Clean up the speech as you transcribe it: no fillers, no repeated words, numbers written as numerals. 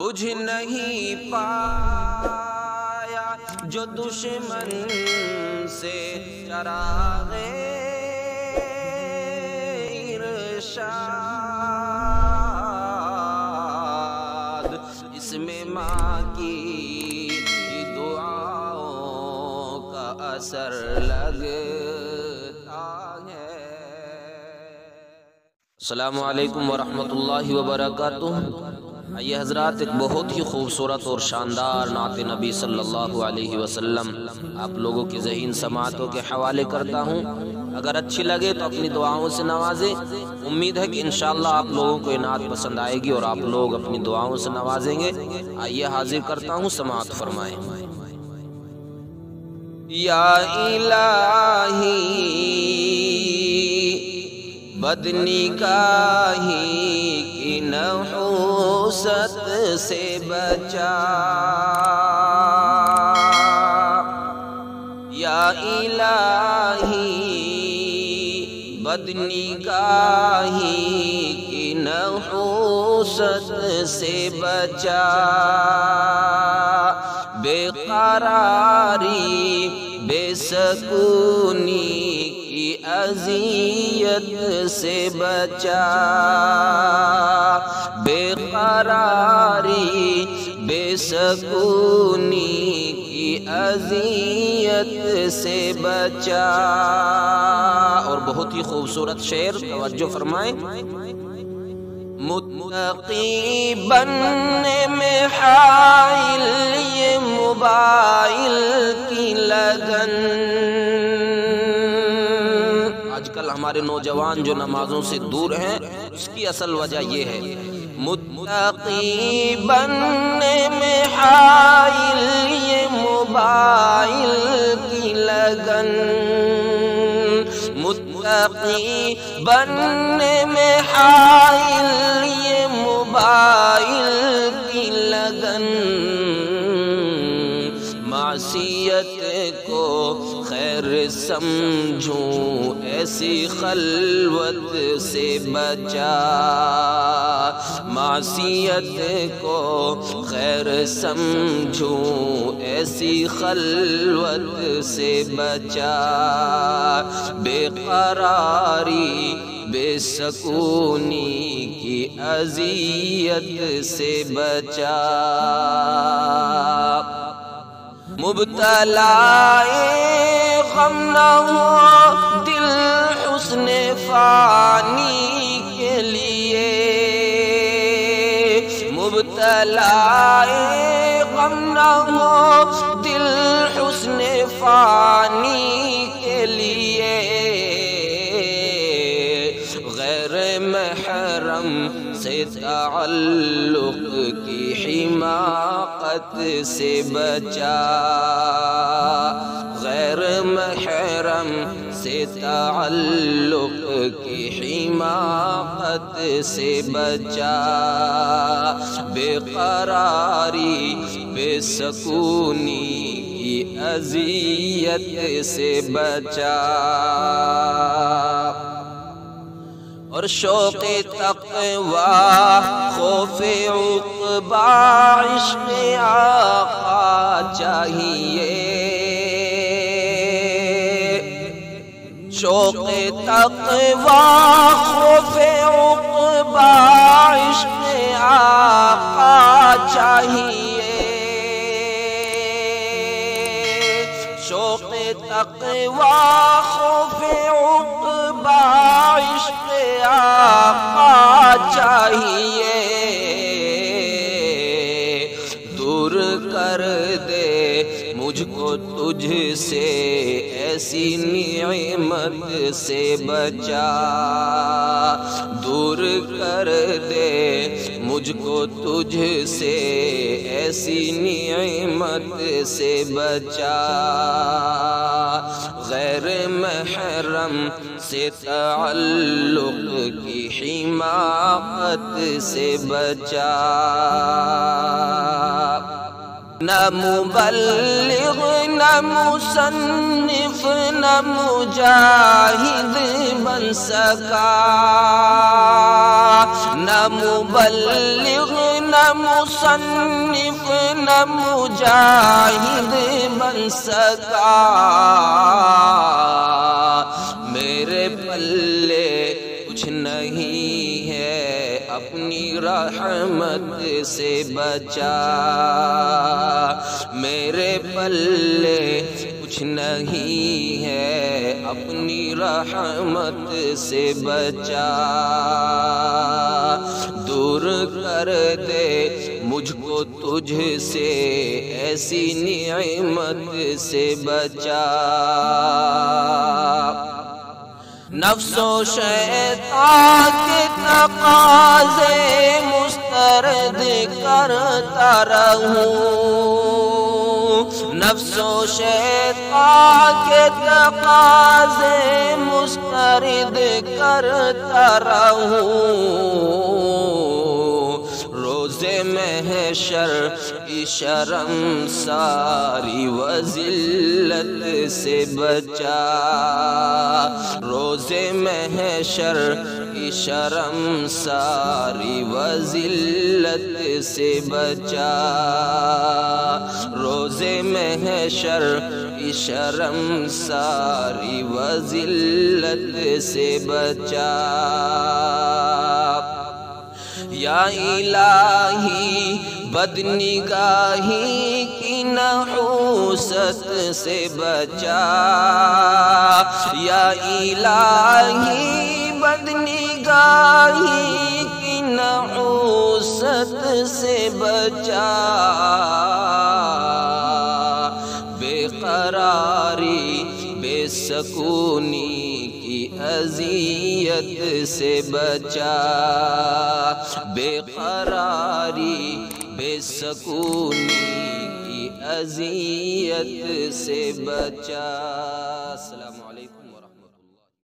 بجھ نہیں پایا جو دشمن سے چراغ ارشاد، اس میں ماں کی دعاؤں کا اثر لگتا ہے۔ السلام علیکم ورحمۃ اللہ وبرکاتہ۔ یہ حضرات ایک بہت ہی خوبصورت اور شاندار نعت نبی صلی اللہ علیہ وسلم آپ لوگوں کی ذہین سماعتوں کے حوالے کرتا ہوں۔ اگر اچھی لگے تو اپنی دعاؤں سے نوازیں۔ امید ہے کہ انشاءاللہ آپ لوگوں کو یہ نعت پسند آئے گی اور آپ لوگ اپنی دعاؤں سے نوازیں گے۔ آئیے حاضر کرتا ہوں، سماعت فرمائیں۔ یا الہی بدنگاہی کی نحوست سے بچا، یا الہی بدنگاہی کی نحوست سے بچا، بے قراری بے سکونی کی اذیت سے بچا، بے قراری بے سکونی کی اذیت سے بچا۔ اور بہت ہی خوبصورت شعر، توجہ فرمائیں۔ متقی بننے میں حائل یہ موبائل کی لگن، آج کل ہمارے نوجوان جو نمازوں سے دور ہیں اس کی اصل وجہ یہ ہے۔ متقی بننے میں حائل یہ موبائل کی لگن، متقی بننے میں حائل یہ موبائل کی لگن، معصیت کو خیر سمجھوں ایسی خلوت سے بچا، معصیت کو خیر سمجھوں ایسی خلوت سے بچا، بے قراری بے سکونی کی اذیت سے بچا، مبتلائے غم نہ ہو دل حسن فانی کے لیے، مبتلائے غم نہ ہو دل حسن فانی کے لیے، غیر محرم سے تعلق کی حماقت سے بچا، غیر محرم سے تعلق کی حماقت سے بچا، بے قراری بے سکونی کی اذیت سے بچا، اور شوق تقوی خوف عقبہ عشق آقا چاہیے، شوق تقوی خوف عقبہ عشق آقا چاہیے، شوق تقوی خوف عقبہ عشق آقا چاہیے، دور کر دے مجھ کو تجھ سے ایسی نعمت سے بچا، دور کر دے مجھ کو تجھ سے ایسی نعمت سے بچا، غیر محرم سے تعلق کی حماقت سے بچا، نہ مبلغ نہ مصنف نہ مجاہد بن سکا، نہ مبلغ نہ مصنف نہ مجاہد بن سکا، میرے پلے کچھ نہیں ہے اپنی رحمت سے بچا، میرے پلے کچھ نہیں ہے اپنی رحمت سے بچا، دور کر دے مجھ کو تجھ سے ایسی نعمت سے بچا، نفس و شیطان کے تقاضے مسترد کرتا رہوں، نفس و شیطان کے تقاضے مسترد کرتا رہوں، روز محشر کی شرم ساری و ذلت سے بچا، روز محشر کی شرم ساری و ذلت سے بچا، روز محشر کی شرم ساری و ذلت سے بچا، یا الہی بدنگاہی کی نحوست سے بچا، یا الہی بدنگاہی کی نحوست سے بچا، بے قراری بے سکونی کی اذیت سے بچا، بے قراری بے سکونی کی اذیت سے بچا۔ السلام علیکم۔